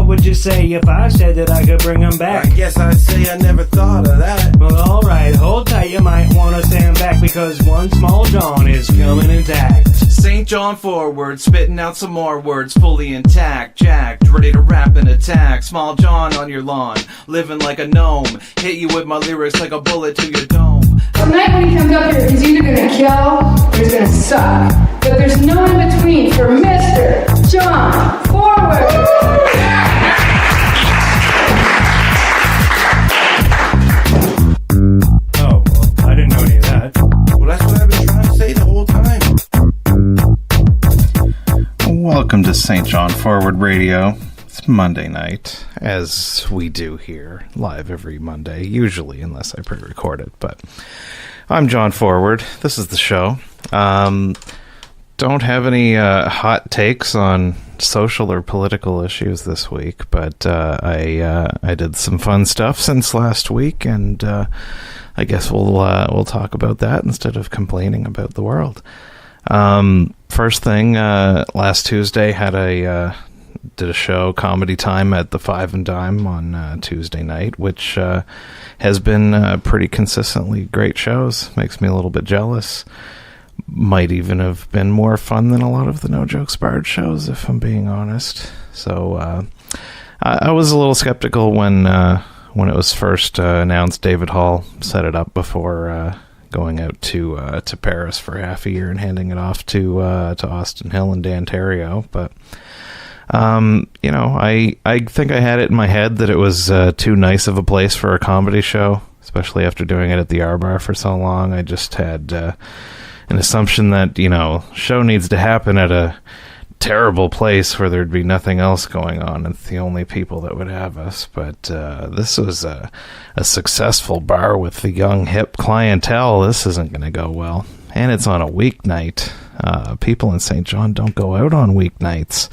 what would you say if I said that I could bring them back? I guess I'd say I never thought of that. Well, alright, hold tight, you might wanna stand back, because one small John is coming intact. St. John forward, spitting out some more words, fully intact, jacked, ready to rap and attack. Small John on your lawn, living like a gnome, hit you with my lyrics like a bullet to your dome. Tonight when he comes up here, he's either gonna kill or he's gonna suck. But there's no in between for Mr. John Forward. Oh, well, I didn't know any of that. Well, that's what I've been trying to say the whole time. Welcome to St. John Forward Radio. It's Monday night, as we do here, live every Monday, usually, unless I pre-record it. But I'm John Forward. This is the show. Don't have any hot takes on social or political issues this week, but I did some fun stuff since last week, and I guess we'll talk about that instead of complaining about the world. First thing, last Tuesday did a show, Comedy Time, at the Five and Dime on Tuesday night, which has been pretty consistently great shows. Makes me a little bit jealous. Might even have been more fun than a lot of the No Jokes Barred shows, if I'm being honest. So I was a little skeptical when it was first announced. David Hall set it up before going out to Paris for half a year and handing it off to Austin Hill and Dan Terrio, but I think I had it in my head that it was too nice of a place for a comedy show, especially after doing it at the R-Bar for so long. I just had an assumption that, show needs to happen at a terrible place where there'd be nothing else going on. It's the only people that would have us. But this was a successful bar with the young, hip clientele. This isn't going to go well. And it's on a weeknight. People in St. John don't go out on weeknights.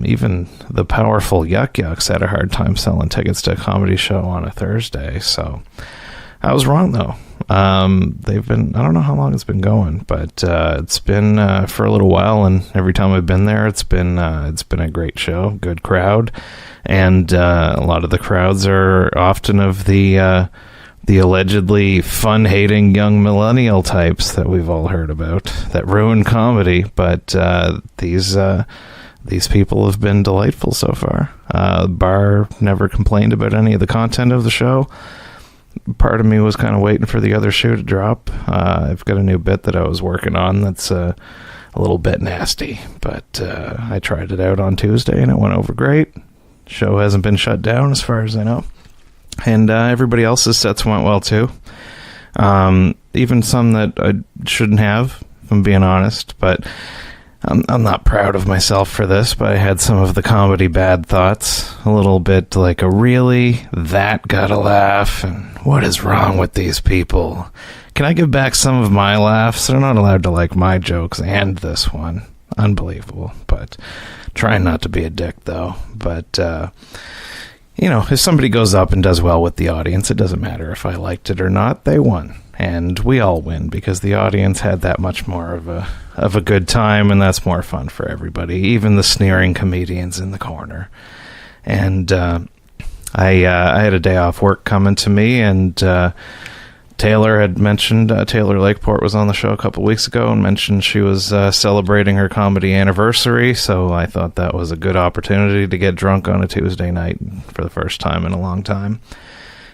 Even the powerful Yuck Yucks had a hard time selling tickets to a comedy show on a Thursday. So I was wrong, though. I don't know how long it's been going, but it's been for a little while, and every time I've been there, it's been a great show, good crowd, and a lot of the crowds are often of the allegedly fun-hating young millennial types that we've all heard about that ruin comedy, but these people have been delightful so far. The bar never complained about any of the content of the show. Part of me was kind of waiting for the other shoe to drop. I've got a new bit that I was working on that's a little bit nasty, but I tried it out on Tuesday and it went over great. Show hasn't been shut down as far as I know. And everybody else's sets went well too. Even some that I shouldn't have, if I'm being honest, but I'm not proud of myself for this, but I had some of the comedy bad thoughts. A little bit like a really, that got a laugh, and what is wrong with these people? Can I give back some of my laughs? They're not allowed to like my jokes and this one. Unbelievable, but trying not to be a dick, though. But, if somebody goes up and does well with the audience, it doesn't matter if I liked it or not. They won. And we all win because the audience had that much more of a good time, and that's more fun for everybody, even the sneering comedians in the corner. And I had a day off work coming to me, and Taylor had mentioned, Taylor Lakeport was on the show a couple weeks ago and mentioned she was celebrating her comedy anniversary, so I thought that was a good opportunity to get drunk on a Tuesday night for the first time in a long time.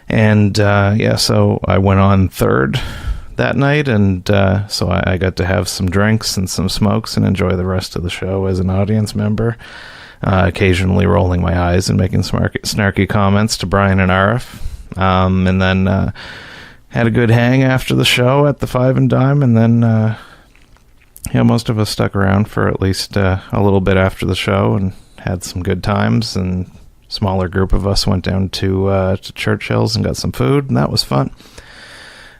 And, so I went on third that night, and so I got to have some drinks and some smokes and enjoy the rest of the show as an audience member, occasionally rolling my eyes and making snarky comments to Brian and Arif, and then had a good hang after the show at the Five and Dime, and then most of us stuck around for at least a little bit after the show and had some good times, and smaller group of us went down to Churchill's and got some food, and that was fun.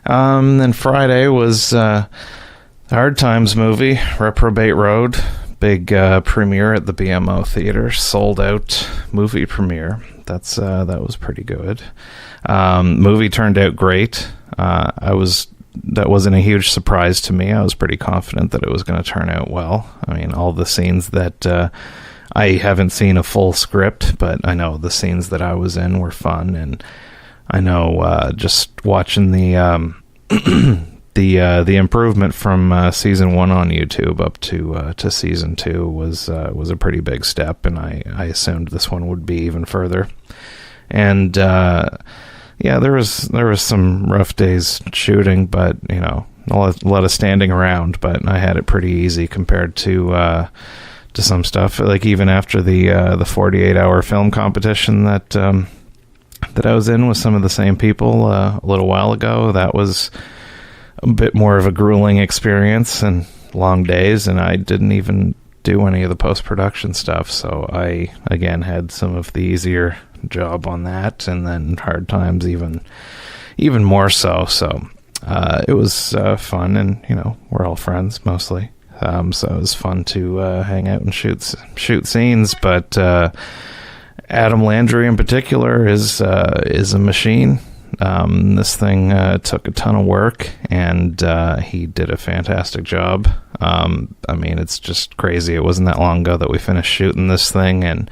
Then Friday was Hard Times movie, Reprobate Road, big premiere at the BMO Theater, sold out movie premiere. That was pretty good. Movie turned out great. That wasn't a huge surprise to me. I was pretty confident that it was going to turn out well. I mean, all the scenes that I haven't seen a full script, but I know the scenes that I was in were fun, and I know just watching the the improvement from season 1 on YouTube up to season 2 was a pretty big step, and I assumed this one would be even further. And yeah, there was some rough days shooting, but a lot of standing around. But I had it pretty easy compared to some stuff. Like even after the 48-hour film competition that I was in with some of the same people a little while ago, that was a bit more of a grueling experience and long days, and I didn't even do any of the post-production stuff, so I again had some of the easier job on that, and then hard times even more so. So it was fun, and we're all friends mostly, so it was fun to hang out and shoot scenes. But Adam Landry in particular is a machine. This thing took a ton of work, and he did a fantastic job. I mean, it's just crazy. It wasn't that long ago that we finished shooting this thing, and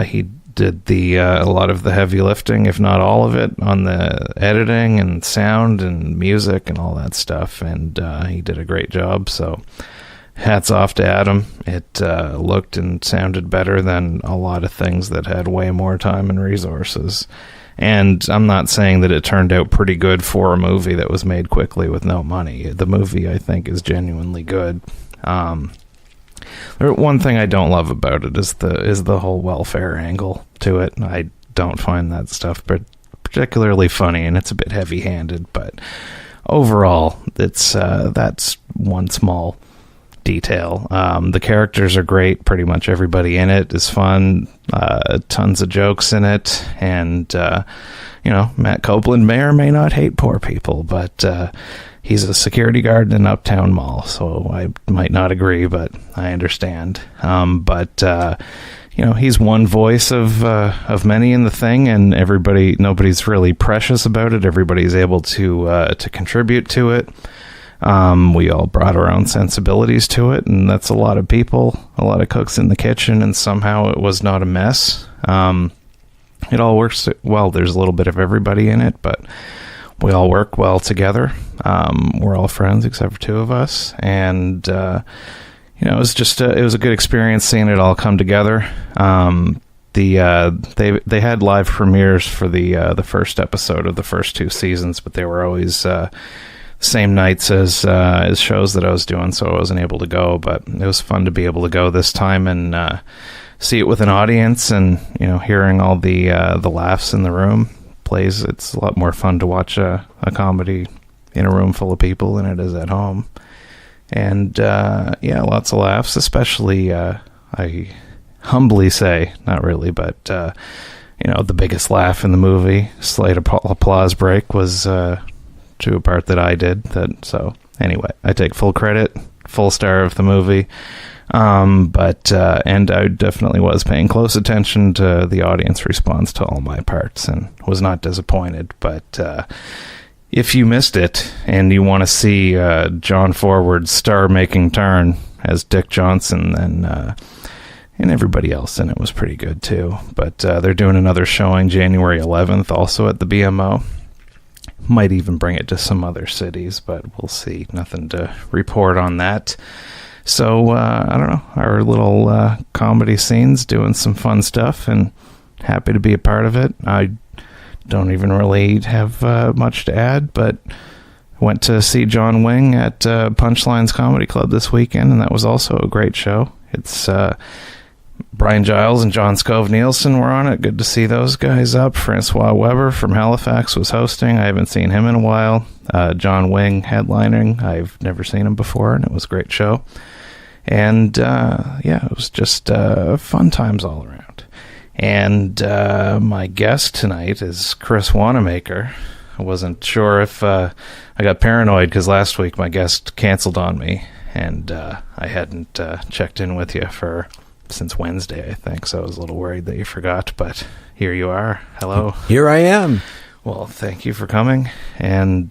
he did a lot of the heavy lifting, if not all of it, on the editing and sound and music and all that stuff, and he did a great job. So hats off to Adam. It looked and sounded better than a lot of things that had way more time and resources. And I'm not saying that it turned out pretty good for a movie that was made quickly with no money. The movie, I think, is genuinely good. One thing I don't love about it is the whole welfare angle to it. I don't find that stuff particularly funny, and it's a bit heavy-handed. But overall, that's one small detail. The characters are great. Pretty much everybody in it is fun. Tons of jokes in it, and Matt Copeland may or may not hate poor people, but he's a security guard in an Uptown mall, so I might not agree, but I understand. He's one voice of many in the thing, and nobody's really precious about it. Everybody's able to contribute to it. We all brought our own sensibilities to it, and that's a lot of people, a lot of cooks in the kitchen, and somehow it was not a mess. It all works well. There's a little bit of everybody in it, but we all work well together. We're all friends except for two of us, and it was just it was a good experience seeing it all come together. They had live premieres for the first episode of the first 2 seasons, but they were always same nights as shows that I was doing, so I wasn't able to go. But it was fun to be able to go this time and see it with an audience, and hearing all the laughs in the room plays. It's a lot more fun to watch a comedy in a room full of people than it is at home. And lots of laughs, especially I humbly say, not really, but the biggest laugh in the movie, slight applause break, was to a part that I did. So anyway, I take full credit, full star of the movie. And I definitely was paying close attention to the audience response to all my parts, and was not disappointed. But if you missed it and you want to see John Forward's star-making turn as Dick Johnson, and everybody else in it was pretty good too. But they're doing another showing January 11th, also at the BMO. Might even bring it to some other cities, but we'll see. Nothing to report on that. So, I don't know, our little comedy scenes, doing some fun stuff, and happy to be a part of it. I don't even really have much to add, but went to see John Wing at Punchlines Comedy Club this weekend, and that was also a great show. It's Brian Giles and John Scove Nielsen were on it. Good to see those guys up. Francois Weber from Halifax was hosting. I haven't seen him in a while. John Wing headlining. I've never seen him before, and it was a great show. And it was just fun times all around. And my guest tonight is Chris Wanamaker. I wasn't sure if I got paranoid because last week my guest canceled on me, and I hadn't checked in with you since Wednesday, I think, so I was a little worried that you forgot, but here you are. Hello. Here I am. Well, thank you for coming, and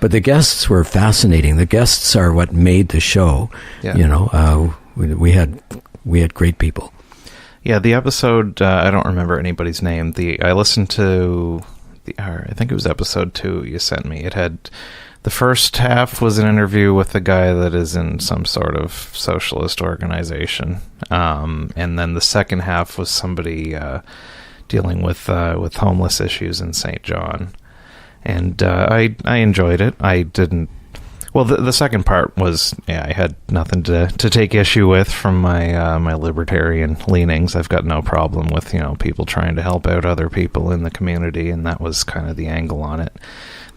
But the guests were fascinating. The guests are what made the show. Yeah. You know, we had great people. Yeah, the episode, I don't remember anybody's name. I listened to, I think it was episode 2 you sent me. It had, the first half was an interview with a guy that is in some sort of socialist organization. And then the second half was somebody dealing with homeless issues in St. John. And I enjoyed it. I didn't... Well, the second part was, I had nothing to take issue with from my libertarian leanings. I've got no problem with, people trying to help out other people in the community, and that was kind of the angle on it.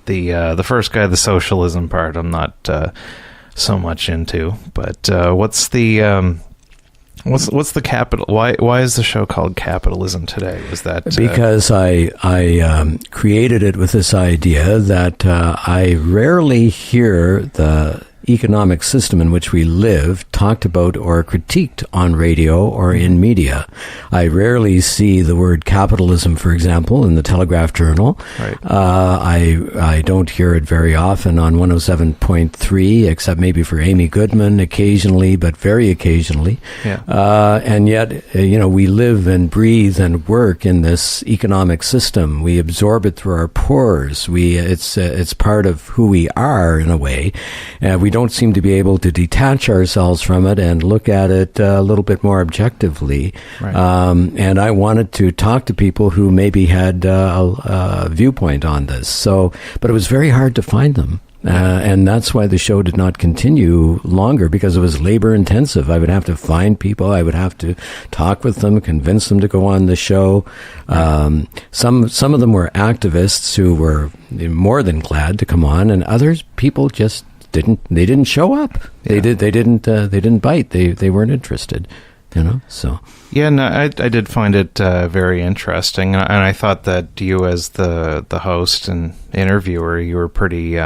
The first guy, the socialism part, I'm not so much into. But what's the capital? Why is the show called Capitalism Today? Was that because I created it with this idea that I rarely hear the economic system in which we live talked about or critiqued on radio or in media. I rarely see the word capitalism, for example, in the Telegraph Journal. Right. I don't hear it very often on 107.3, except maybe for Amy Goodman occasionally, but very occasionally. Yeah. And yet, we live and breathe and work in this economic system. We absorb it through our pores. It's part of who we are in a way. We don't seem to be able to detach ourselves from it and look at it a little bit more objectively. Right. And I wanted to talk to people who maybe had a viewpoint on this. But it was very hard to find them. And that's why the show did not continue longer, because it was labor intensive. I would have to find people. I would have to talk with them, convince them to go on the show. Some of them were activists who were more than glad to come on, and others, people just didn't show up. Yeah. They didn't bite. They weren't interested. So. Yeah, no, I did find it very interesting, and I thought that you, as the host and interviewer, you were pretty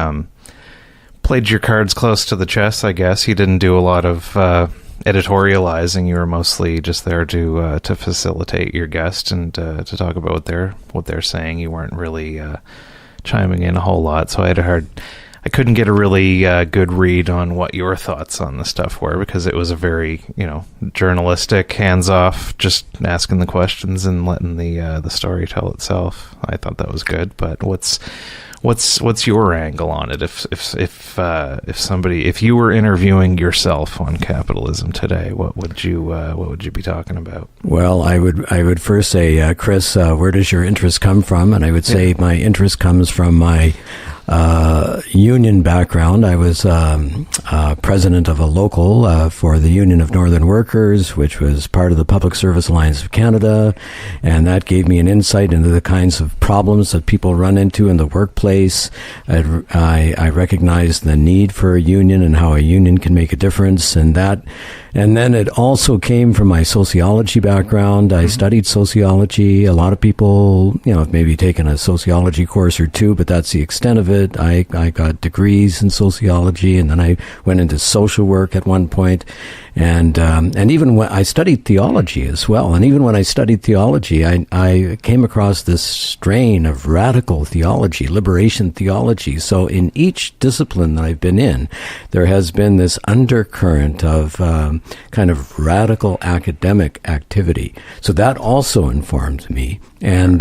played your cards close to the chest. I guess you didn't do a lot of editorializing. You were mostly just there to facilitate your guest and to talk about what they're saying. You weren't really chiming in a whole lot, so I couldn't get a really good read on what your thoughts on the stuff were, because it was a very, journalistic, hands-off, just asking the questions and letting the story tell itself. I thought that was good. But what's your angle on it? If you were interviewing yourself on Capitalism Today, what would you be talking about? Well, I would first say, Chris, where does your interest come from? And I would say my interest comes from my union background. I was president of a local for the Union of Northern Workers, which was part of the Public Service Alliance of Canada, and that gave me an insight into the kinds of problems that people run into in the workplace. I recognized the need for a union and how a union can make a difference, and then it also came from my sociology background. I studied sociology. A lot of people, have maybe taken a sociology course or two, but that's the extent of it. I got degrees in sociology, and then I went into social work at one point. And even when I studied theology as well, and even when I studied theology, I came across this strain of radical theology, liberation theology. So in each discipline that I've been in, there has been this undercurrent of kind of radical academic activity. So that also informed me. And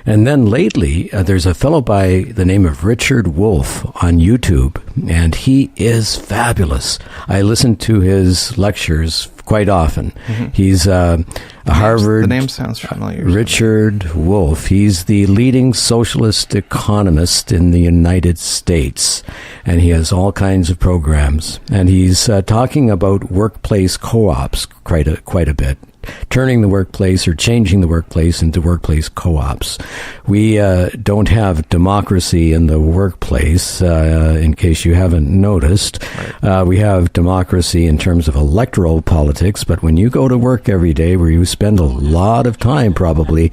then lately, there's a fellow by the name of Richard Wolff on YouTube, and he is fabulous. I listen to his lectures quite often. Mm-hmm. He's a Harvard... The name sounds familiar. Richard Wolff. He's the leading socialist economist in the United States, and he has all kinds of programs. And he's talking about workplace co-ops quite a bit. Turning the workplace or changing the workplace into workplace co-ops. We don't have democracy in the workplace, in case you haven't noticed. Right. We have democracy in terms of electoral politics, but when you go to work every day, where you spend a lot of time probably,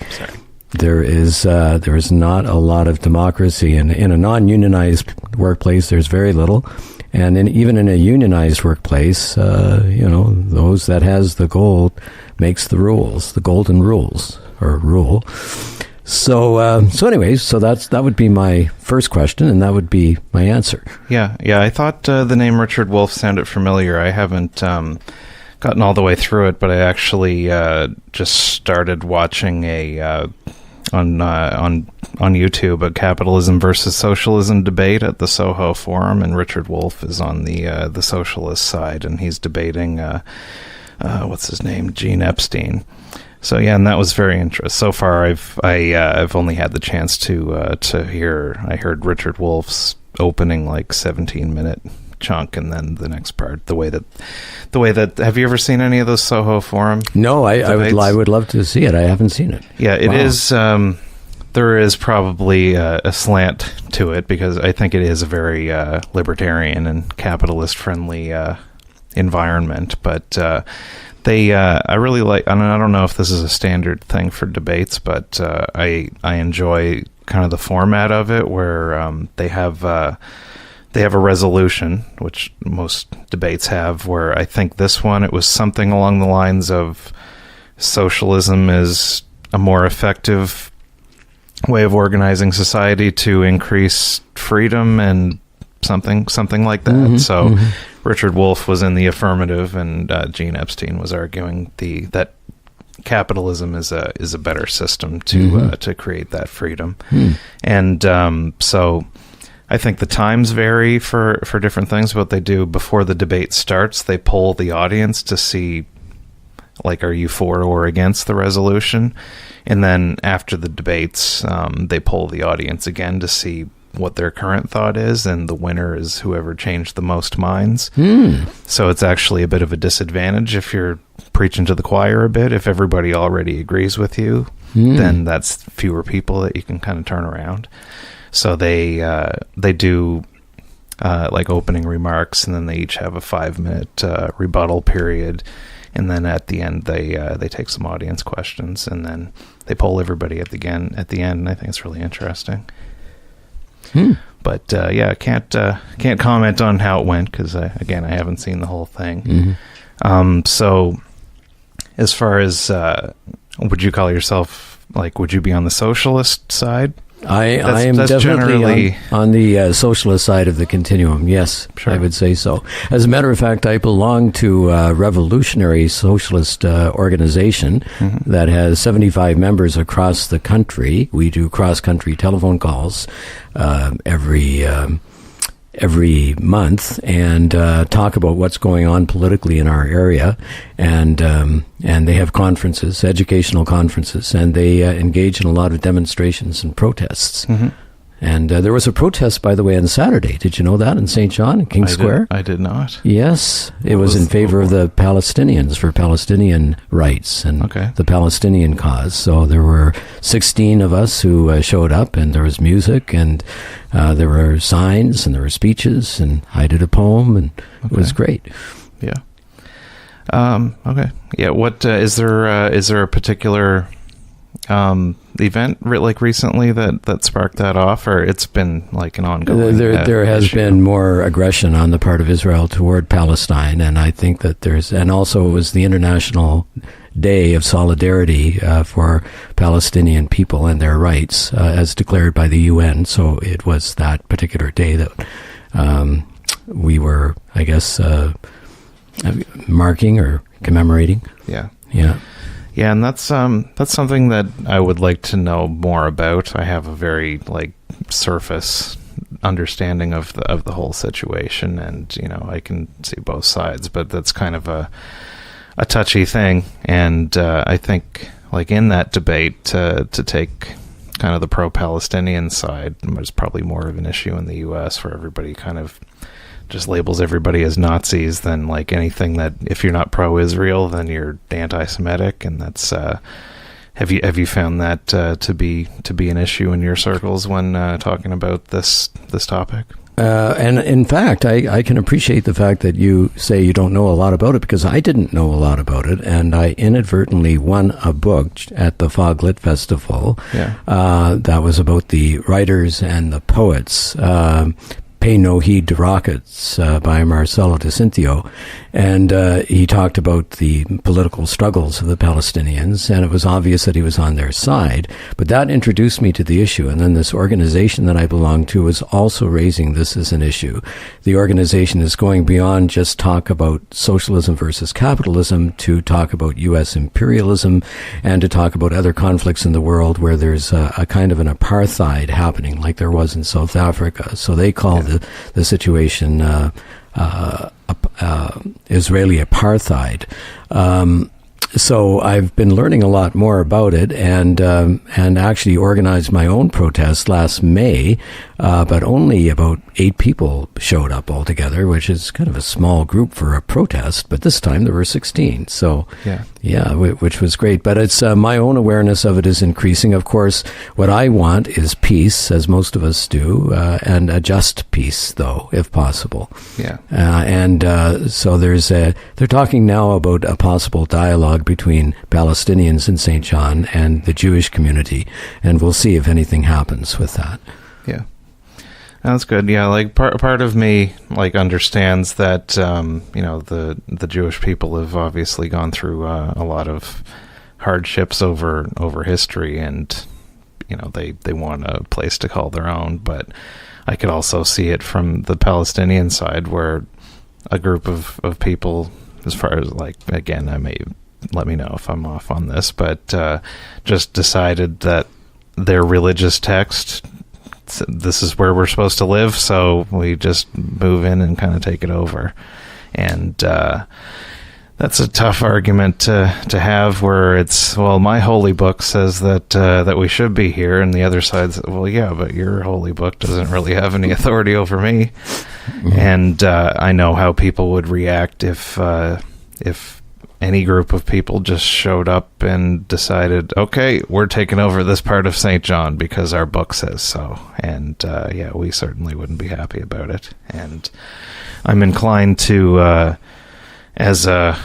there is not a lot of democracy. And in a non-unionized workplace, there's very little. And even in a unionized workplace, those that has the gold makes the rules, the golden rules, or rule. So, anyways, so that would be my first question, and that would be my answer. Yeah. I thought the name Richard Wolff sounded familiar. I haven't gotten all the way through it, but I actually just started watching on YouTube a capitalism versus socialism debate at the Soho Forum, and Richard Wolff is on the socialist side, and he's debating what's his name, Gene Epstein. So yeah, and that was very interesting. So far, I've only had the chance to hear. I heard Richard Wolff's opening 17-minute chunk, and then the next part. The way that have you ever seen any of those Soho Forum? No, I would love to see it. I haven't seen it. Yeah, it is. There is probably a slant to it because I think it is a very libertarian and capitalist friendly environment, but. I really like. I don't know if this is a standard thing for debates, but I enjoy kind of the format of it, where they have a resolution, which most debates have. Where I think this one, it was something along the lines of socialism is a more effective way of organizing society to increase freedom and something like that. Mm-hmm, so. Mm-hmm. Richard Wolff was in the affirmative, and Gene Epstein was arguing that capitalism is a better system to create that freedom. And so I think the times vary for different things. What they do before the debate starts, they poll the audience to see, are you for or against the resolution? And then after the debates, they poll the audience again to see what their current thought is, and the winner is whoever changed the most minds. So it's actually a bit of a disadvantage if you're preaching to the choir a bit. If everybody already agrees with you, then that's fewer people that you can kind of turn around. So they do opening remarks, and then they each have a 5-minute rebuttal period, and then at the end they take some audience questions, and then they poll everybody at the end. And I think it's really interesting. But I can't comment on how it went because I haven't seen the whole thing. So as far as would you call yourself, would you be on the socialist side? I am definitely on the socialist side of the continuum. Yes, sure. I would say so. As a matter of fact, I belong to a revolutionary socialist organization that has 75 members across the country. We do cross-country telephone calls every month and talk about what's going on politically in our area, and they have conferences, educational conferences, and they engage in a lot of demonstrations and protests. And there was a protest, by the way, on Saturday. Did you know that, in St. John, in King Square? I did not. Yes. It was in favor of the Palestinians, for Palestinian rights and the Palestinian cause. So there were 16 of us who showed up, and there was music, and there were signs, and there were speeches, and I did a poem, and it was great. Yeah. Okay. Yeah. What is there a particular event recently that sparked that off, or it's been an ongoing? There has been more aggression on the part of Israel toward Palestine, and I think that and also it was the International Day of Solidarity for Palestinian people and their rights, as declared by the UN. So it was that particular day that we were, I guess, marking or commemorating. Yeah. Yeah, and that's something that I would like to know more about. I have a very surface understanding of the whole situation, and I can see both sides, but that's kind of a touchy thing. And I think in that debate to take kind of the pro-Palestinian side, there's probably more of an issue in the U.S. where everybody kind of just labels everybody as Nazis, than anything that if you're not pro-Israel, then you're anti-Semitic, and that's have you found that to be an issue in your circles when talking about this topic? And in fact, I can appreciate the fact that you say you don't know a lot about it, because I didn't know a lot about it, and I inadvertently won a book at the Fog Lit Festival that was about the writers and the poets Pay No Heed to Rockets by Marcelo de Cintio. And he talked about the political struggles of the Palestinians, and it was obvious that he was on their side. But that introduced me to the issue. And then this organization that I belong to is also raising this as an issue. The organization is going beyond just talk about socialism versus capitalism to talk about U.S. imperialism and to talk about other conflicts in the world where there's a kind of an apartheid happening, like there was in South Africa. So they call the situation Israeli apartheid. So I've been learning a lot more about it, and actually organized my own protest last May, but only about 8 people showed up altogether, which is kind of a small group for a protest. But this time there were 16. So yeah, which was great. But it's my own awareness of it is increasing. Of course, what I want is peace, as most of us do, and a just peace, though, if possible. Yeah. So they're talking now about a possible dialogue between Palestinians in St. John and the Jewish community, and we'll see if anything happens with that. Yeah. That's good. Yeah, like part of me like understands that the Jewish people have obviously gone through a lot of hardships over history, and they want a place to call their own. But I could also see it from the Palestinian side, where a group of people, as far as like, again, I may let me know if I'm off on this, but just decided that their religious text, this is where we're supposed to live, so we just move in and kind of take it over. And that's a tough argument to have, where it's, well, my holy book says that we should be here, and the other side's, well, yeah, but your holy book doesn't really have any authority over me. Mm-hmm. And I know how people would react if any group of people just showed up and decided, okay, we're taking over this part of St. John because our book says so. And we certainly wouldn't be happy about it. And I'm inclined to, as a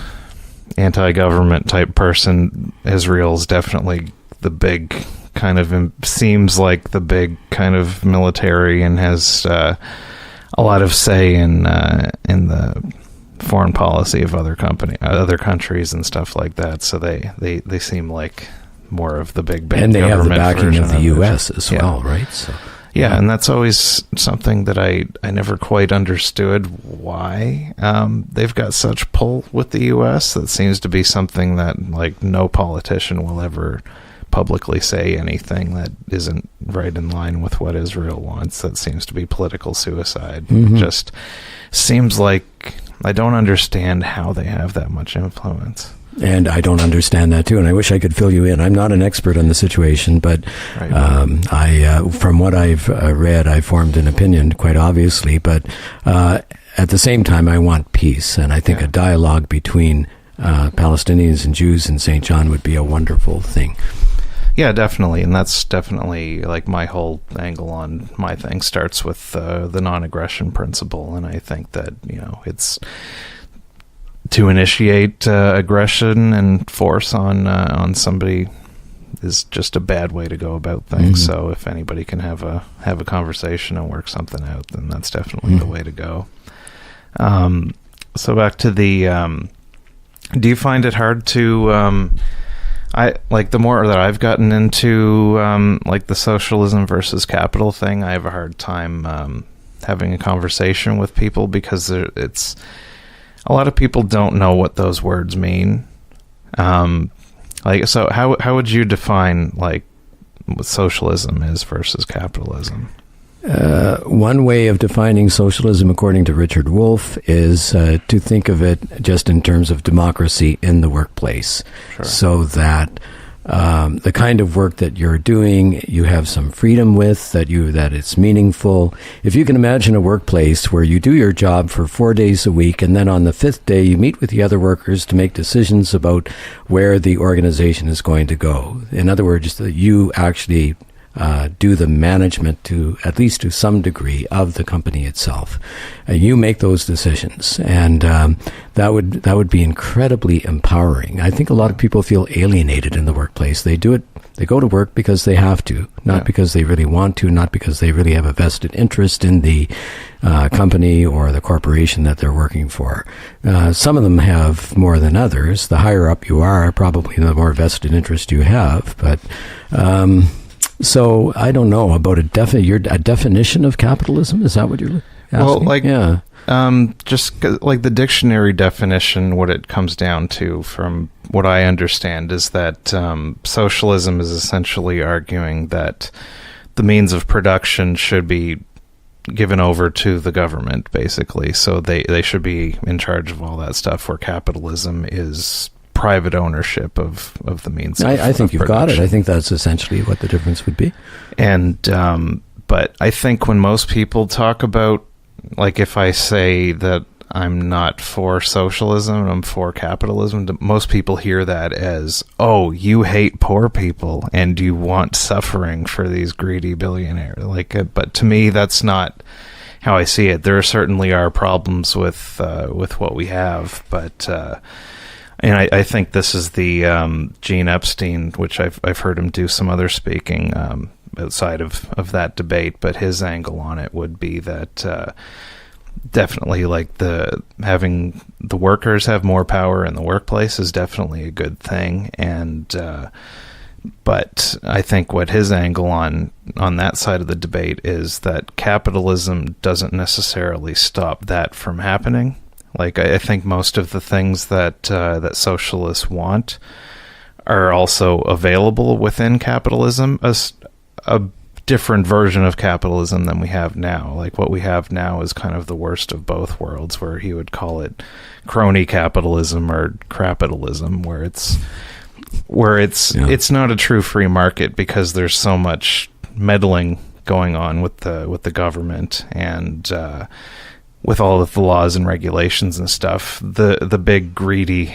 anti-government type person, Israel's definitely the big kind of, seems like the big kind of military, and has a lot of say in the foreign policy of other countries and stuff like that. So they seem like more of the big and they have the backing of the U.S. as yeah. well, right? So yeah, and that's always something that I never quite understood why they've got such pull with the U.S. That seems to be something that like no politician will ever publicly say anything that isn't right in line with what Israel wants. That seems to be political suicide. Mm-hmm. It just seems like I don't understand how they have that much influence. And I don't understand that too, and I wish I could fill you in. I'm not an expert on the situation, but I, from what I've read, I formed an opinion, quite obviously. But at the same time, I want peace, and I think a dialogue between Palestinians and Jews in St. John would be a wonderful thing. Yeah, definitely, and that's definitely like my whole angle on my thing starts with the non-aggression principle, and I think that it's to initiate aggression and force on somebody is just a bad way to go about things. Mm-hmm. So if anybody can have a conversation and work something out, then that's definitely the way to go. So back to the, do you find it hard to? I like the more that I've gotten into like the socialism versus capital thing, I have a hard time having a conversation with people, because it's a lot of people don't know what those words mean. So how would you define like what socialism is versus capitalism? One way of defining socialism, according to Richard Wolff, is to think of it just in terms of democracy in the workplace. Sure. So that the kind of work that you're doing, you have some freedom with, that it's meaningful. If you can imagine a workplace where you do your job for 4 days a week, and then on the 5th day you meet with the other workers to make decisions about where the organization is going to go. In other words, that you actually do the management to at least to some degree of the company itself. You make those decisions, and that would be incredibly empowering. I think a lot of people feel alienated in the workplace. They do it. They go to work because they have to, not because they really want to, not because they really have a vested interest in the company or the corporation that they're working for. Some of them have more than others. The higher up you are, probably the more vested interest you have. But so I don't know about a definition of capitalism. Is that what you're asking? Just like the dictionary definition, what it comes down to, from what I understand, is that socialism is essentially arguing that the means of production should be given over to the government, basically. So they should be in charge of all that stuff, where capitalism is private ownership of the means of I think you've got it. production. I think that's essentially what the difference would be. And but I think when most people talk about, like, if I say that I'm not for socialism, I'm for capitalism, most people hear that as, oh, you hate poor people and you want suffering for these greedy billionaires. But to me, that's not how I see it. There certainly are problems with what we have, but and I think this is the Gene Epstein, which I've heard him do some other speaking outside of that debate, but his angle on it would be that definitely, like, having the workers have more power in the workplace is definitely a good thing, and but I think what his angle on that side of the debate is that capitalism doesn't necessarily stop that from happening. Like, I think most of the things that socialists want are also available within capitalism, a different version of capitalism than we have now. Like, what we have now is kind of the worst of both worlds, where he would call it crony capitalism or crapitalism, where it's not a true free market because there's so much meddling going on with the government and with all of the laws and regulations and stuff. The big greedy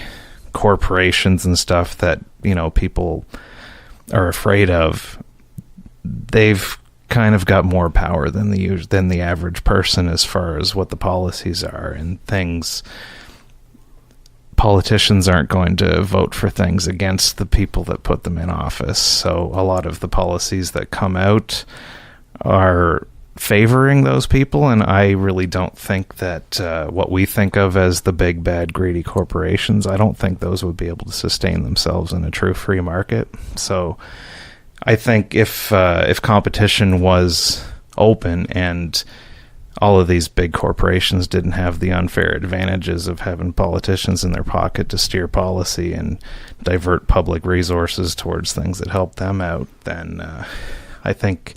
corporations and stuff that, people are afraid of, they've kind of got more power than the average person as far as what the policies are and things. Politicians aren't going to vote for things against the people that put them in office. So a lot of the policies that come out are favoring those people, and I really don't think that what we think of as the big, bad, greedy corporations, I don't think those would be able to sustain themselves in a true free market. So I think if competition was open and all of these big corporations didn't have the unfair advantages of having politicians in their pocket to steer policy and divert public resources towards things that help them out, then I think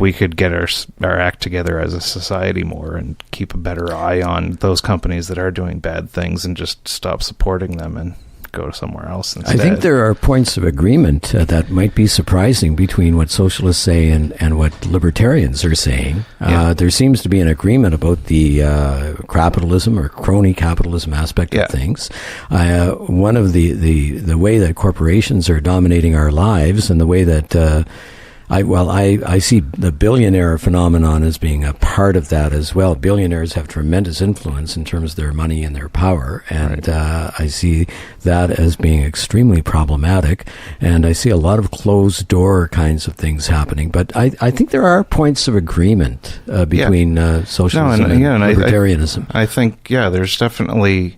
we could get our act together as a society more and keep a better eye on those companies that are doing bad things and just stop supporting them and go somewhere else instead. I think there are points of agreement that might be surprising between what socialists say and what libertarians are saying. There seems to be an agreement about the capitalism or crony capitalism aspect of things. One of the way that corporations are dominating our lives, and the way that I see the billionaire phenomenon as being a part of that as well. Billionaires have tremendous influence in terms of their money and their power, and I see that as being extremely problematic, and I see a lot of closed door kinds of things happening. But I think there are points of agreement between socialism and libertarianism. I think, there's definitely...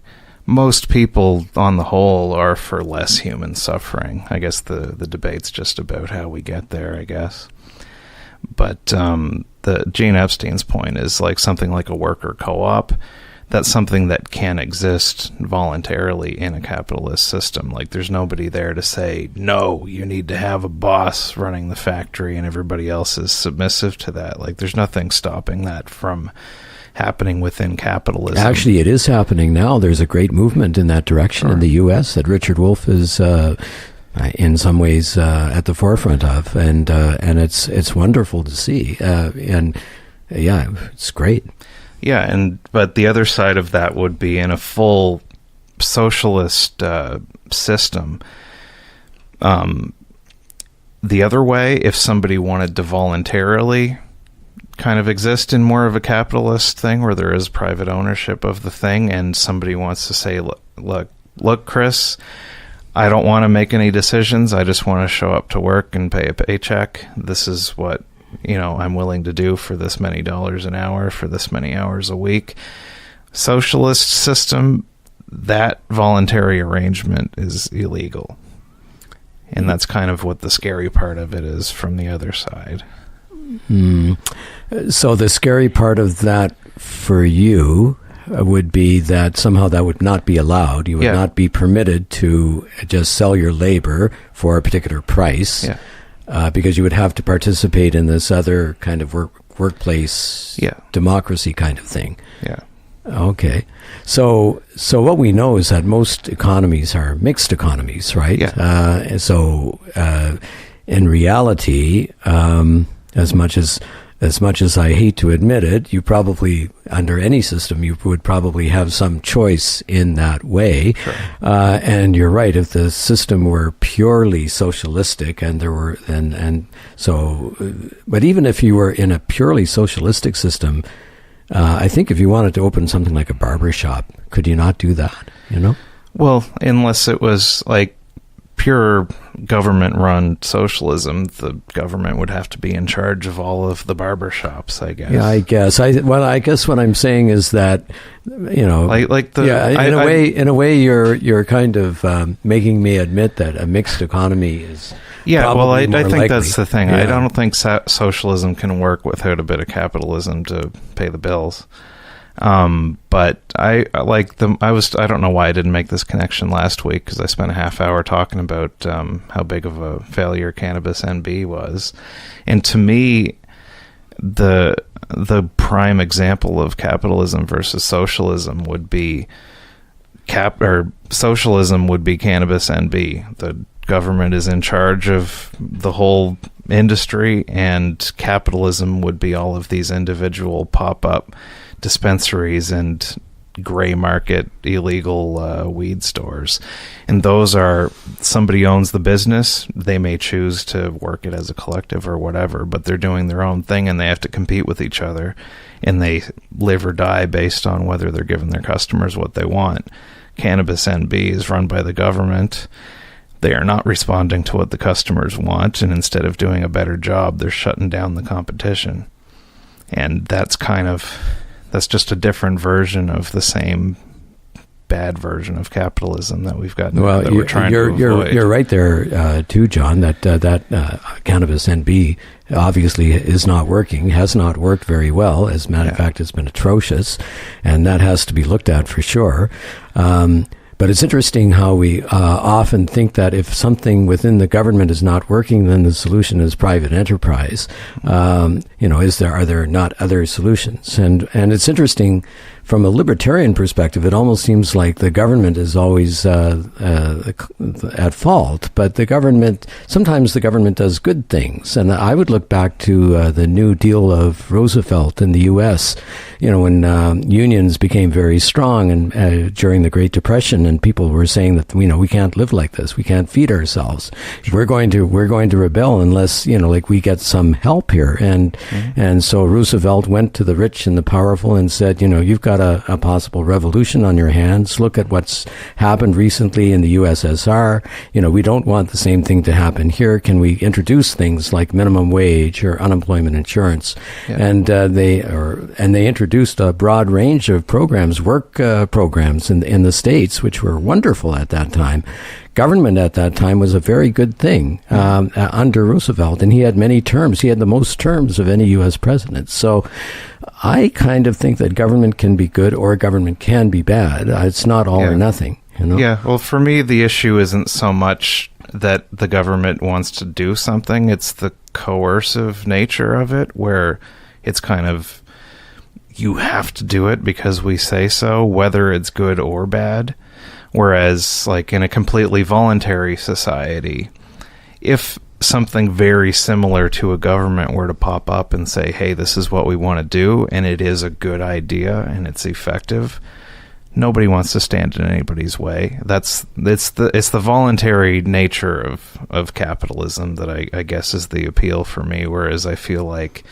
Most people, on the whole, are for less human suffering. I guess the debate's just about how we get there, I guess. But the Gene Epstein's point is like something like a worker co-op. That's something that can exist voluntarily in a capitalist system. Like, there's nobody there to say, no, you need to have a boss running the factory and everybody else is submissive to that. Like, there's nothing stopping that from happening within capitalism. Actually, it is happening now. There's a great movement in that direction in the U.S. that Richard Wolff is in some ways at the forefront of, and it's wonderful to see. It's great. But the other side of that would be, in a full socialist system, the other way, if somebody wanted to voluntarily kind of exist in more of a capitalist thing where there is private ownership of the thing, and somebody wants to say, look, Chris, I don't want to make any decisions. I just want to show up to work and pay a paycheck. This is what, I'm willing to do for this many dollars an hour, for this many hours a week. Socialist system, that voluntary arrangement is illegal. And that's kind of what the scary part of it is from the other side. So the scary part of that for you would be that somehow that would not be allowed. You would not be permitted to just sell your labor for a particular price, because you would have to participate in this other kind of workplace democracy kind of thing. Yeah. Okay. So what we know is that most economies are mixed economies, right? Yeah. And so in reality, as much as I hate to admit it, you probably, under any system, you would probably have some choice in that way. Sure. And you're right. If the system were purely socialistic, and there were, but even if you were in a purely socialistic system, I think if you wanted to open something like a barber shop, could you not do that? Well, unless it was like pure government-run socialism, the government would have to be in charge of all of the barber shops, I guess. Yeah, I guess. I guess what I'm saying is that, in a way, you're kind of making me admit that a mixed economy is. Yeah, well, I think likely. that's the thing. Yeah. I don't think socialism can work without a bit of capitalism to pay the bills. But I don't know why I didn't make this connection last week, because I spent a half hour talking about how big of a failure Cannabis NB was. And to me, the prime example of capitalism versus socialism would be socialism would be Cannabis NB. The government is in charge of the whole industry, and capitalism would be all of these individual pop-up dispensaries and gray market illegal weed stores. And those are, somebody owns the business, they may choose to work it as a collective or whatever, but they're doing their own thing and they have to compete with each other, and they live or die based on whether they're giving their customers what they want. Cannabis NB is run by the government. They are not responding to what the customers want, and instead of doing a better job, they're shutting down the competition. And that's just a different version of the same bad version of capitalism that we've got. Well, that we're trying to avoid. You're right there too, John. That Cannabis NB obviously is not working, has not worked very well. As a matter of fact, it's been atrocious, and that has to be looked at for sure. But it's interesting how we often think that if something within the government is not working, then the solution is private enterprise. Are there not other solutions? And it's interesting from a libertarian perspective. It almost seems like the government is always at fault, but sometimes the government does good things. And I would look back to the New Deal of Roosevelt in the U.S. When unions became very strong and during the Great Depression, and people were saying that we can't live like this, we can't feed ourselves, we're going to rebel unless we get some help here. And so Roosevelt went to the rich and the powerful and said, you've got a possible revolution on your hands. Look at what's happened recently in the USSR. We don't want the same thing to happen here. Can we introduce things like minimum wage or unemployment insurance? Yeah. And they introduced a broad range of programs, work programs in the States, which were wonderful at that time. Government at that time was a very good thing under Roosevelt, and he had many terms. He had the most terms of any U.S. president. So I kind of think that government can be good or government can be bad. It's not all or nothing. Yeah, well, for me, the issue isn't so much that the government wants to do something. It's the coercive nature of it, where it's kind of, you have to do it because we say so, whether it's good or bad. Whereas, like, in a completely voluntary society, if something very similar to a government were to pop up and say, hey, this is what we want to do, and it is a good idea and it's effective, nobody wants to stand in anybody's way. It's the voluntary nature of capitalism that I guess is the appeal for me. Whereas I feel like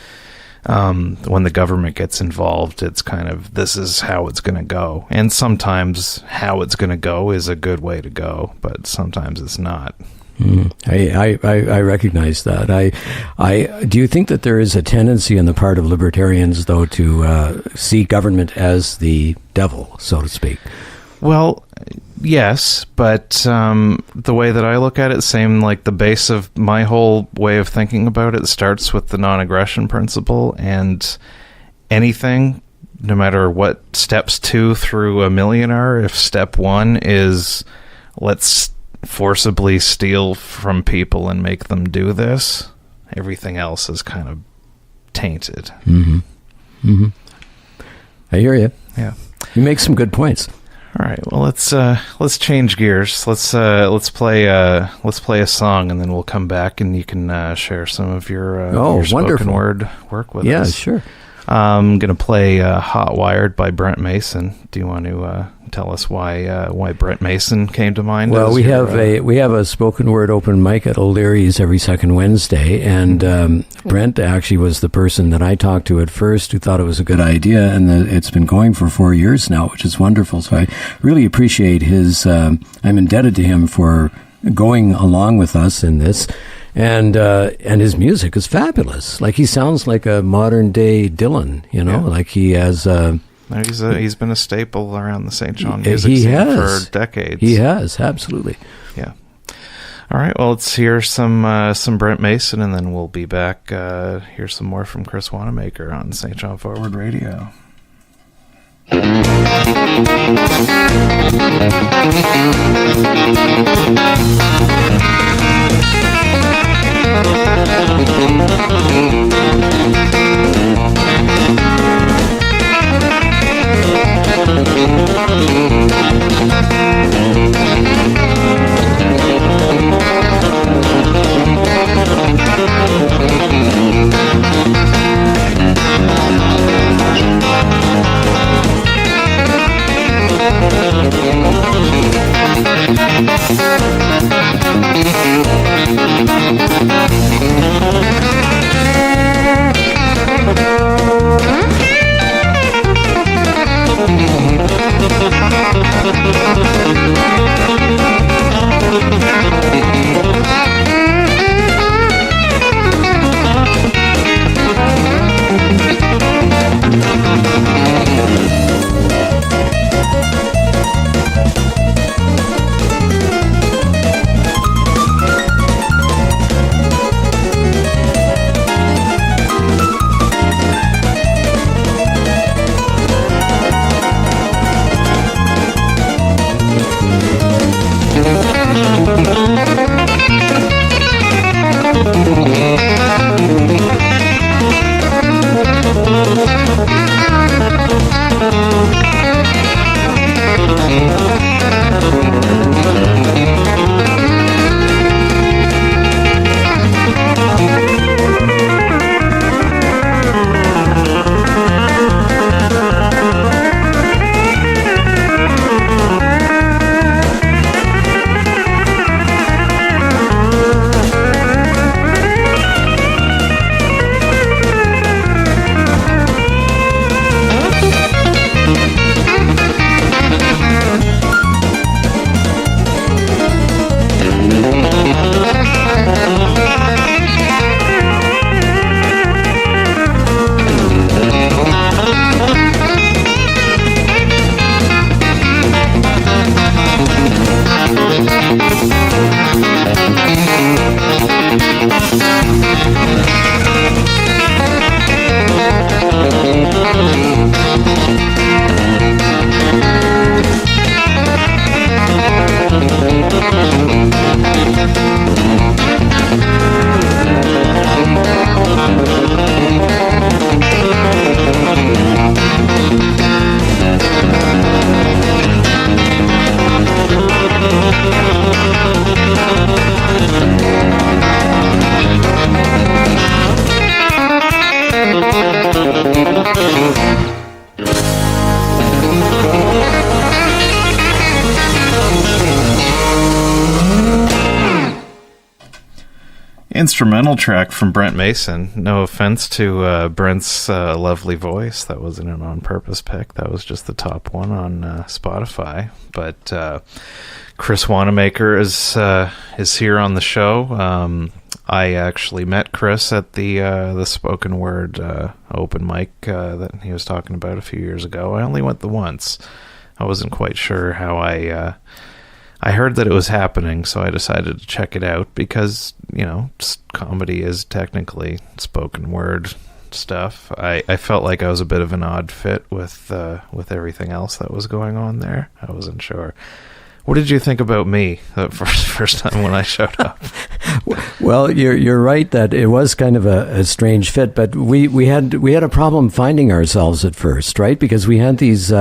when the government gets involved, it's kind of, this is how it's going to go. And sometimes how it's going to go is a good way to go, but sometimes it's not. I recognize that. I do you think that there is a tendency on the part of libertarians, though, to see government as the devil, so to speak? Well, yes, but the way that I look at it, same like the base of my whole way of thinking about it starts with the non-aggression principle, and anything, no matter what steps 2 through a million are, if step 1 is let's forcibly steal from people and make them do this, everything else is kind of tainted. I hear you. Yeah, you make some good points. All right, well, let's change gears. Let's play a song, and then we'll come back, and you can share some of your spoken word work with us. Yeah, sure. I'm gonna play "Hot Wired" by Brent Mason. Do you want to tell us why Brent Mason came to mind? Well, we have a spoken word open mic at O'Leary's every second Wednesday, and Brent actually was the person that I talked to at first who thought it was a good idea, and it's been going for 4 years now, which is wonderful. So I really appreciate his. I'm indebted to him for going along with us in this. And his music is fabulous. Like, he sounds like a modern day Dylan, like he has. He's been a staple around the St. John music scene for decades. He has, absolutely. Yeah. All right. Well, let's hear some Brent Mason, and then we'll be back. Hear some more from Chris Wanamaker on St. John Forward Radio. instrumental track from Brent Mason. No offense to Brent's lovely voice. That wasn't an on-purpose pick. That was just the top one on Spotify. But Chris Wanamaker is here on the show. I actually met Chris at the spoken word open mic that he was talking about a few years ago. I only went the once. I wasn't quite sure how I heard that it was happening, so I decided to check it out because, comedy is technically spoken word stuff. I felt like I was a bit of an odd fit with everything else that was going on there. I wasn't sure. What did you think about me the first time when I showed up? Well, you're right that it was kind of a strange fit, but we had a problem finding ourselves at first, right? Because we had these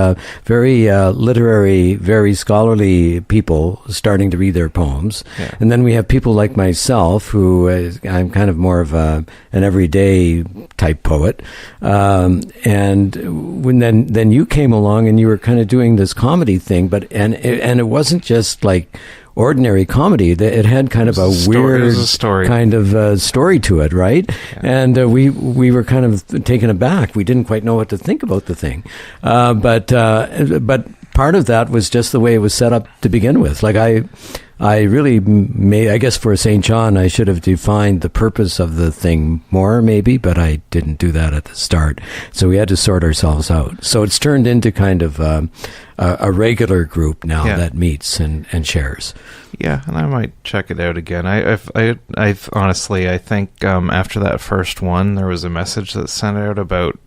very literary, very scholarly people starting to read their poems, yeah. And then we have people like myself, who I'm kind of more of an everyday type poet, and when then you came along and you were kind of doing this comedy thing, but and it wasn't just like ordinary comedy. It had kind of a weird kind of story to it, right? Yeah. And we were kind of taken aback. We didn't quite know what to think about the thing, but part of that was just the way it was set up to begin with. Like I really I guess for St. John, I should have defined the purpose of the thing more, maybe, but I didn't do that at the start. So we had to sort ourselves out. So it's turned into kind of a regular group now, yeah, that meets and shares. Yeah, and I might check it out again. I've honestly, I think after that first one, there was a message that sent out about,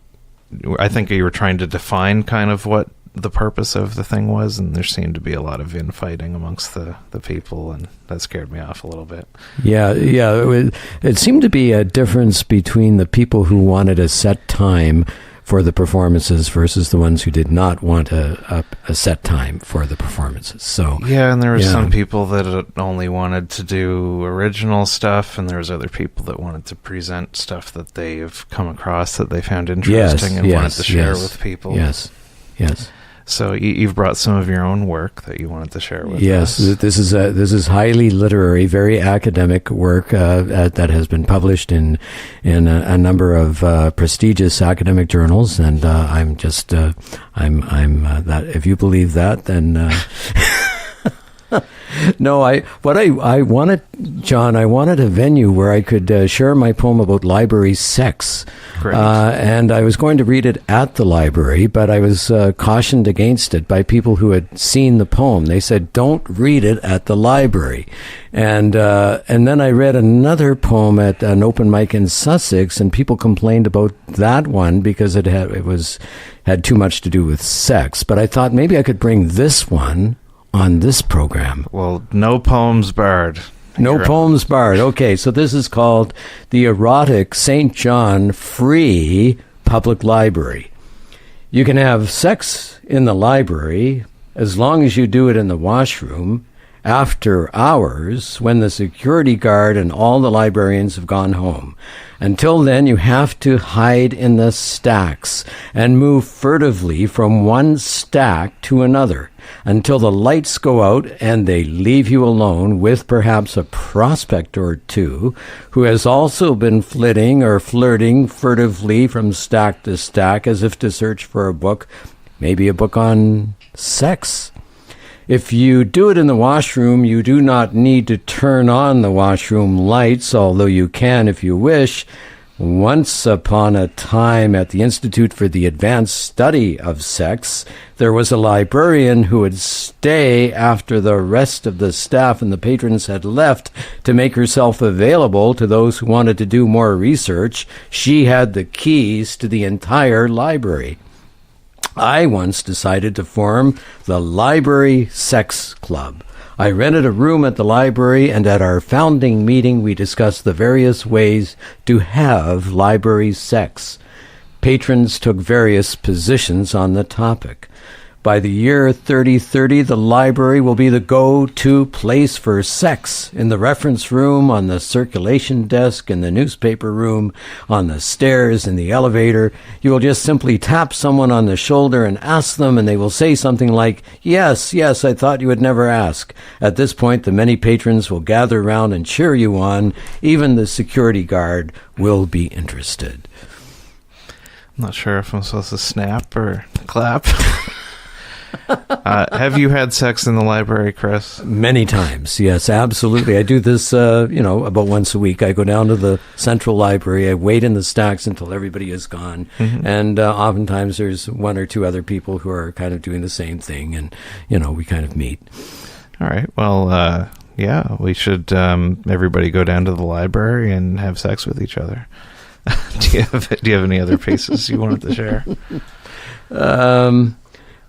I think you were trying to define kind of what the purpose of the thing was, and there seemed to be a lot of infighting amongst the people, and that scared me off a little bit. Yeah. It seemed to be a difference between the people who wanted a set time for the performances versus the ones who did not want a set time for the performances. So yeah, and there were some people that only wanted to do original stuff, and there was other people that wanted to present stuff that they've come across that they found interesting and wanted to share with people. Yes. So you've brought some of your own work that you wanted to share with us. Yes, this is highly literary, very academic work that has been published in a number of prestigious academic journals, and I'm just I'm that. If you believe that, then. No, I wanted, John, I wanted a venue where I could share my poem about library sex. And I was going to read it at the library, but I was cautioned against it by people who had seen the poem. They said, don't read it at the library. And then I read another poem at an open mic in Sussex, and people complained about that one because it had too much to do with sex. But I thought maybe I could bring this one on this program. Well, no poems barred. No poems barred. Okay, so this is called the Erotic St. John Free Public Library. You can have sex in the library as long as you do it in the washroom after hours when the security guard and all the librarians have gone home. Until then, you have to hide in the stacks and move furtively from one stack to another until the lights go out and they leave you alone with perhaps a prospect or two who has also been flitting or flirting furtively from stack to stack as if to search for a book, maybe a book on sex. If you do it in the washroom, you do not need to turn on the washroom lights, although you can if you wish. Once upon a time at the Institute for the Advanced Study of Sex, there was a librarian who would stay after the rest of the staff and the patrons had left to make herself available to those who wanted to do more research. She had the keys to the entire library. I once decided to form the Library Sex Club. I rented a room at the library, and at our founding meeting, we discussed the various ways to have library sex. Patrons took various positions on the topic. By the year 3030, the library will be the go-to place for sex in the reference room, on the circulation desk, in the newspaper room, on the stairs, in the elevator. You will just simply tap someone on the shoulder and ask them, and they will say something like, yes, yes, I thought you would never ask. At this point, the many patrons will gather around and cheer you on. Even the security guard will be interested. I'm not sure if I'm supposed to snap or clap. Have you had sex in the library, Chris? Many times, yes, absolutely. I do this, about once a week. I go down to the central library. I wait in the stacks until everybody is gone. Mm-hmm. And oftentimes there's one or two other people who are kind of doing the same thing. And, we kind of meet. All right. Well, yeah, we should everybody go down to the library and have sex with each other. Do you have any other pieces you wanted to share?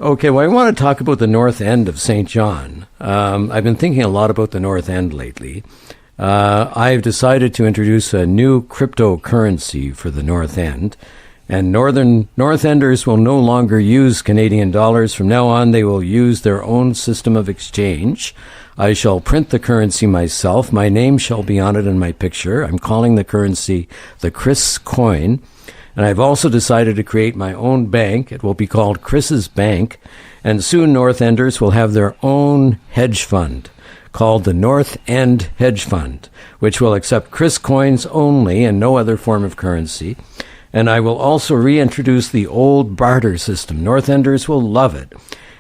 Okay, well, I want to talk about the North End of St. John. I've been thinking a lot about the North End lately. I've decided to introduce a new cryptocurrency for the North End, and North Enders will no longer use Canadian dollars. From now on, they will use their own system of exchange. I shall print the currency myself. My name shall be on it and my picture. I'm calling the currency the Chris Coin. And I've also decided to create my own bank. It will be called Chris's Bank. And soon North Enders will have their own hedge fund called the North End Hedge Fund, which will accept Chris coins only and no other form of currency. And I will also reintroduce the old barter system. North Enders will love it.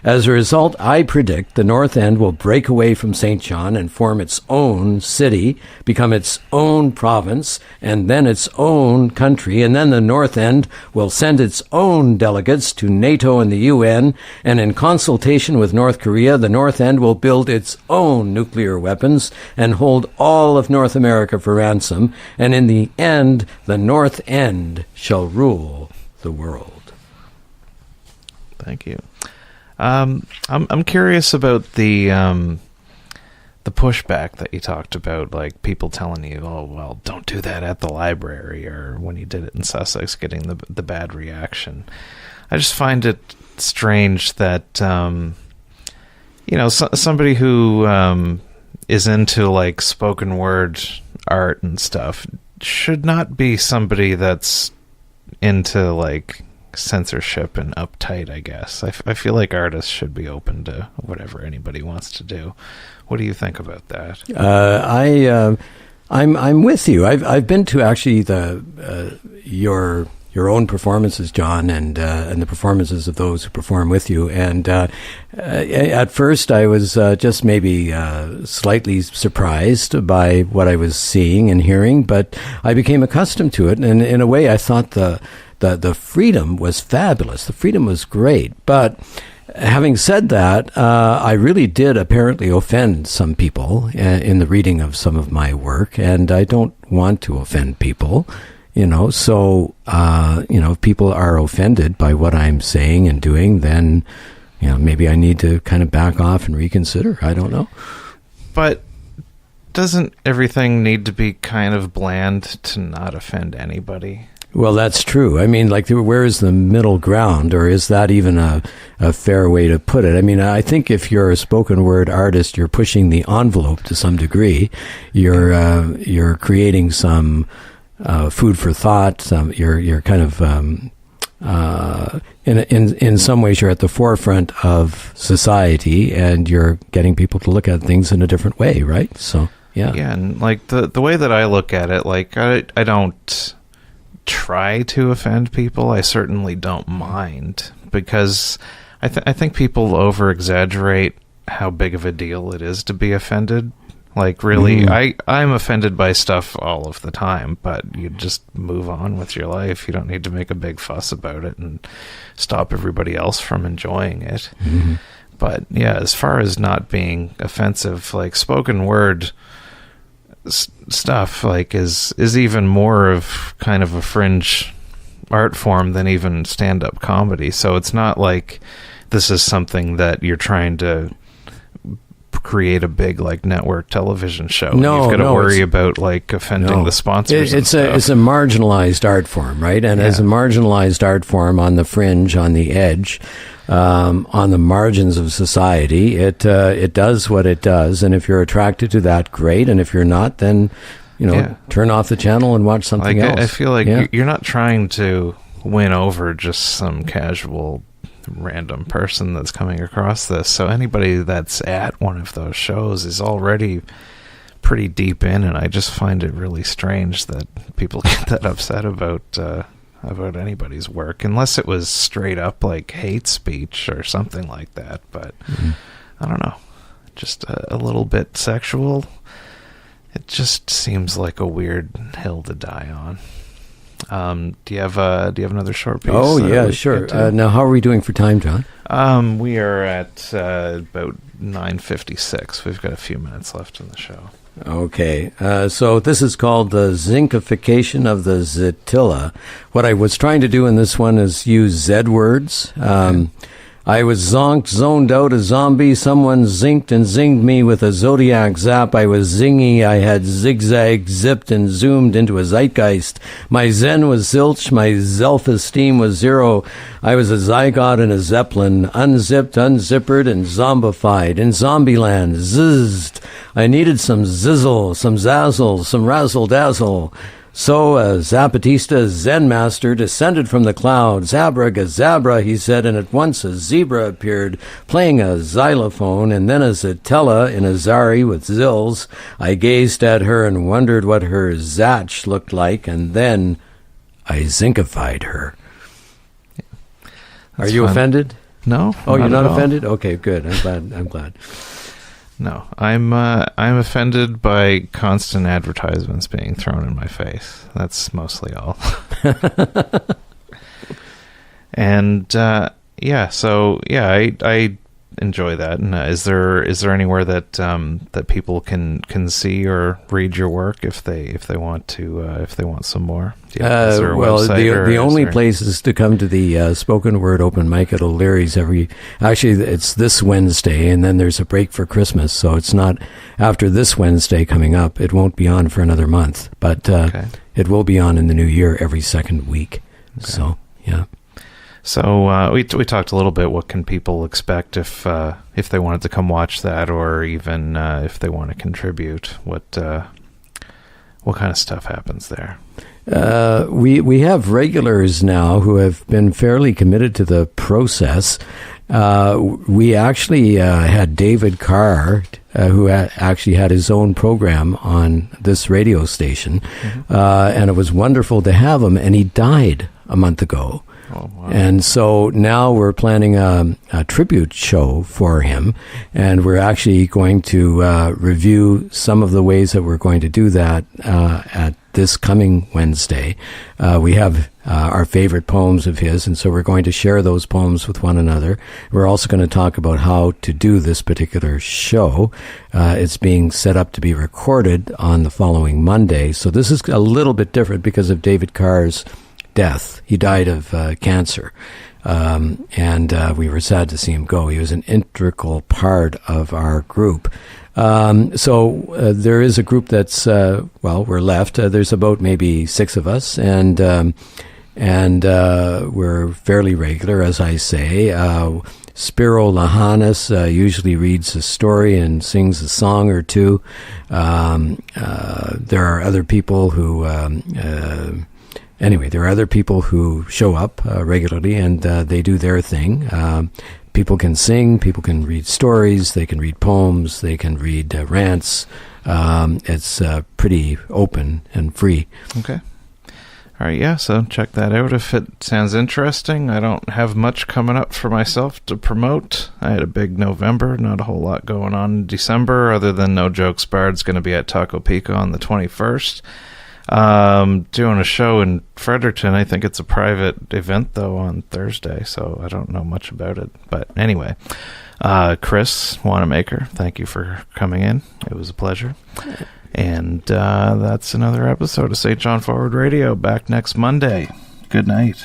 As a result, I predict the North End will break away from St. John and form its own city, become its own province, and then its own country. And then the North End will send its own delegates to NATO and the UN. And in consultation with North Korea, the North End will build its own nuclear weapons and hold all of North America for ransom. And in the end, the North End shall rule the world. Thank you. I'm curious about the pushback that you talked about, like people telling you, "Oh, well, don't do that at the library," or when you did it in Sussex, getting the bad reaction. I just find it strange that somebody who is into like spoken word art and stuff should not be somebody that's into like censorship and uptight, I guess. I feel like artists should be open to whatever anybody wants to do. What do you think about that? I'm with you. I've been to actually your own performances, John, and the performances of those who perform with you. And at first, I was just maybe slightly surprised by what I was seeing and hearing, but I became accustomed to it. And in a way, I thought the freedom was fabulous. The freedom was great. But having said that, I really did apparently offend some people in the reading of some of my work, and I don't want to offend people, So, if people are offended by what I'm saying and doing, then, maybe I need to kind of back off and reconsider. I don't know. But doesn't everything need to be kind of bland to not offend anybody? Well, that's true. I mean, like, where is the middle ground, or is that even a fair way to put it? I mean, I think if you're a spoken word artist, you're pushing the envelope to some degree. You're creating some food for thought. You're kind of in some ways you're at the forefront of society, and you're getting people to look at things in a different way, right? So yeah, and like the way that I look at it, like I don't try to offend people. I certainly don't mind, because I think people over exaggerate how big of a deal it is to be offended. Like, really, I'm offended by stuff all of the time, but you just move on with your life. You don't need to make a big fuss about it and stop everybody else from enjoying it. Mm-hmm. But yeah, as far as not being offensive, like spoken word stuff like is even more of kind of a fringe art form than even stand-up comedy. So it's not like this is something that you're trying to create a big like network television show. No, you've got to worry about like offending the sponsors. It's a marginalized art form, right? And as a marginalized art form on the fringe, on the edge, on the margins of society. It does what it does, and if you're attracted to that, great. And if you're not, then turn off the channel and watch something else. I feel like you're not trying to win over just some casual random person that's coming across this. So anybody that's at one of those shows is already pretty deep in, and I just find it really strange that people get that upset about anybody's work, unless it was straight up like hate speech or something like that. But I don't know, just a little bit sexual. It just seems like a weird hill to die on. Do you have another short piece? Oh yeah, sure. Now, how are we doing for time, John? We are at about 9:56. We've got a few minutes left in the show. Okay, so this is called the zinkification of the Zitilla. What I was trying to do in this one is use Z words. I was zoned out a zombie. Someone zinked and zinged me with a zodiac zap. I was zingy. I had zigzag, zipped, and zoomed into a zeitgeist. My zen was zilch. My self-esteem was zero. I was a zygote in a zeppelin, unzipped, unzippered, and zombified. In zombieland, zizzed. I needed some zizzle, some zazzle, some razzle-dazzle. So a Zapatista Zen master descended from the clouds. Abracadabra, he said, and at once a zebra appeared, playing a xylophone, and then a Zitella in a zari with zills. I gazed at her and wondered what her zatch looked like, and then I zinkified her. Are you offended? No. Oh, you're not offended? Okay, good. I'm glad. No, I'm offended by constant advertisements being thrown in my face. That's mostly all. And I enjoy that. And is there anywhere that that people can see or read your work if they want some more? Is there a website, the only place is to come to the spoken word open mic at O'Leary's it's this Wednesday, and then there's a break for Christmas, so it's not after this Wednesday coming up. It won't be on for another month, but it will be on in the new year every second week. Okay. So yeah. So we talked a little bit. What can people expect if they wanted to come watch that, or even if they want to contribute? What kind of stuff happens there? We have regulars now who have been fairly committed to the process. We actually had David Carr, who actually had his own program on this radio station, and it was wonderful to have him. And he died a month ago. Oh, wow. And so now we're planning a tribute show for him, and we're actually going to review some of the ways that we're going to do that at this coming Wednesday. We have our favorite poems of his, and so we're going to share those poems with one another. We're also going to talk about how to do this particular show. It's being set up to be recorded on the following Monday, so this is a little bit different because of David Carr's death. He died of cancer, and we were sad to see him go. He was an integral part of our group. So there is a group that's we're left. There's about maybe 6 of us, and we're fairly regular, as I say. Spiro Lahanis usually reads a story and sings a song or two. There are other people who Anyway, there are other people who show up regularly, and they do their thing. People can sing, people can read stories, they can read poems, they can read rants. It's pretty open and free. Okay. All right, yeah, so check that out if it sounds interesting. I don't have much coming up for myself to promote. I had a big November, not a whole lot going on in December, other than No Jokes Bard's going to be at Taco Pico on the 21st. Doing a show in Fredericton. I think it's a private event though on Thursday, so I don't know much about it. But anyway, Chris Wanamaker, thank you for coming in. It was a pleasure. And that's another episode of St. John Forward Radio. Back next Monday. Good night.